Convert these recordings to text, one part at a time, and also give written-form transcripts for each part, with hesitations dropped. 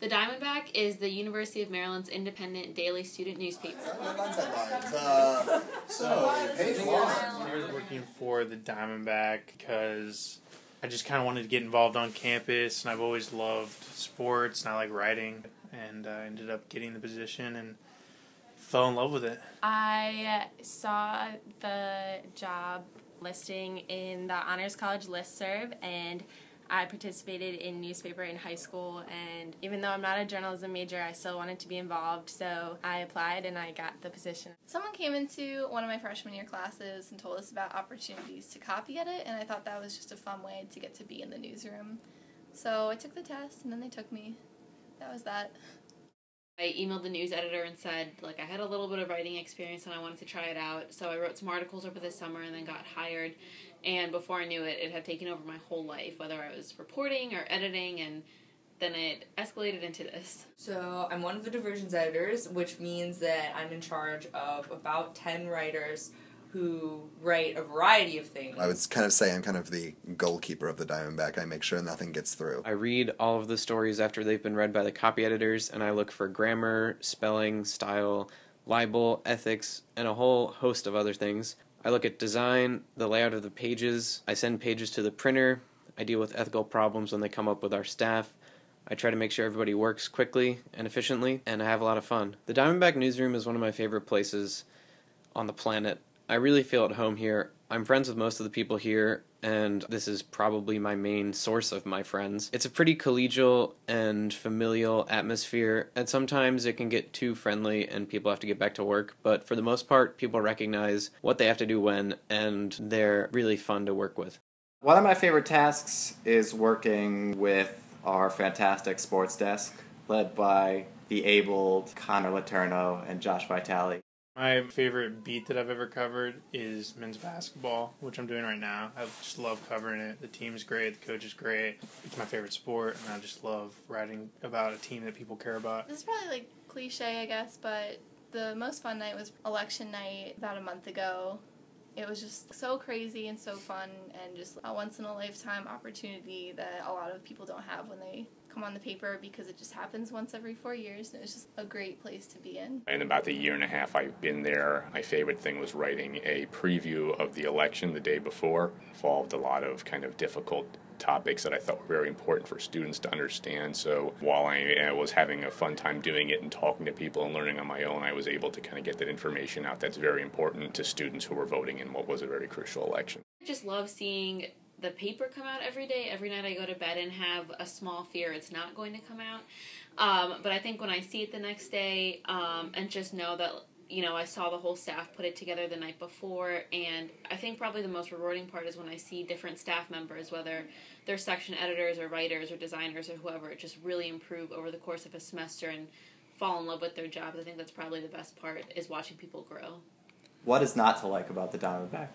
The Diamondback is the University of Maryland's independent daily student newspaper. Page one. I was working for the Diamondback because I just kind of wanted to get involved on campus, and I've always loved sports, and I like writing, and I ended up getting the position and fell in love with it. I saw the job listing in the Honors College listserv, and I participated in newspaper in high school, and even though I'm not a journalism major, I still wanted to be involved, so I applied and I got the position. Someone came into one of my freshman year classes and told us about opportunities to copy edit, and I thought that was just a fun way to get to be in the newsroom. So I took the test, and then they took me. That was that. I emailed the news editor and said, I had a little bit of writing experience and I wanted to try it out. So I wrote some articles over the summer and then got hired. And before I knew it, it had taken over my whole life, whether I was reporting or editing, and then it escalated into this. So I'm one of the diversions editors, which means that I'm in charge of about 10 writers who write a variety of things. I would kind of say I'm kind of the goalkeeper of the Diamondback. I make sure nothing gets through. I read all of the stories after they've been read by the copy editors, and I look for grammar, spelling, style, libel, ethics, and a whole host of other things. I look at design, the layout of the pages, I send pages to the printer, I deal with ethical problems when they come up with our staff, I try to make sure everybody works quickly and efficiently, and I have a lot of fun. The Diamondback newsroom is one of my favorite places on the planet. I really feel at home here. I'm friends with most of the people here, and this is probably my main source of my friends. It's a pretty collegial and familial atmosphere, and sometimes it can get too friendly and people have to get back to work, but for the most part, people recognize what they have to do when, and they're really fun to work with. One of my favorite tasks is working with our fantastic sports desk, led by the abled Connor Letourneau and Josh Vitale. My favorite beat that I've ever covered is men's basketball, which I'm doing right now. I just love covering it. The team's great, the coach is great. It's my favorite sport, and I just love writing about a team that people care about. This is probably cliche, I guess, but the most fun night was election night about a month ago. It was just so crazy and so fun, and just a once-in-a-lifetime opportunity that a lot of people don't have when they come on the paper, because it just happens once every 4 years, and it's just a great place to be in. In about the year and a half I've been there, my favorite thing was writing a preview of the election the day before. It involved a lot of kind of difficult topics that I thought were very important for students to understand. So while I was having a fun time doing it and talking to people and learning on my own, I was able to kind of get that information out that's very important to students who were voting in what was a very crucial election. I just love seeing the paper come out every day. Every night I go to bed and have a small fear it's not going to come out. But I think when I see it the next day and just know that I saw the whole staff put it together the night before, and I think probably the most rewarding part is when I see different staff members, whether they're section editors or writers or designers or whoever, just really improve over the course of a semester and fall in love with their jobs. I think that's probably the best part, is watching people grow. What is not to like about the Diamondback?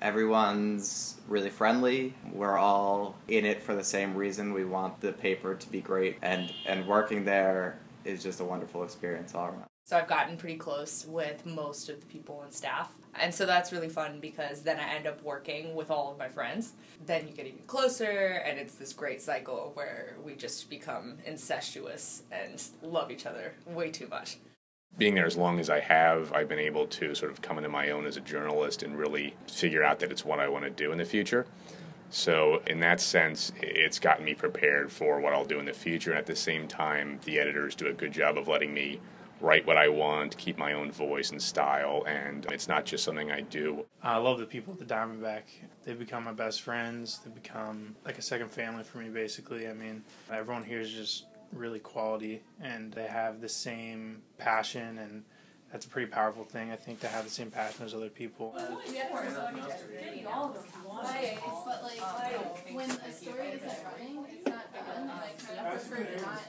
Everyone's really friendly. We're all in it for the same reason. We want the paper to be great, and working there is just a wonderful experience all around. So I've gotten pretty close with most of the people on staff. And so that's really fun, because then I end up working with all of my friends. Then you get even closer, and it's this great cycle where we just become incestuous and love each other way too much. Being there as long as I have, I've been able to sort of come into my own as a journalist and really figure out that it's what I want to do in the future. So in that sense, it's gotten me prepared for what I'll do in the future, and at the same time, the editors do a good job of letting me write what I want, keep my own voice and style, and it's not just something I do. I love the people at the Diamondback. They've become my best friends. They've become like a second family for me, basically. I mean, everyone here is just really quality, and they have the same passion, and that's a pretty powerful thing, I think, to have the same passion as other people. But when a story isn't running, it's not done. I kind of prefer to not.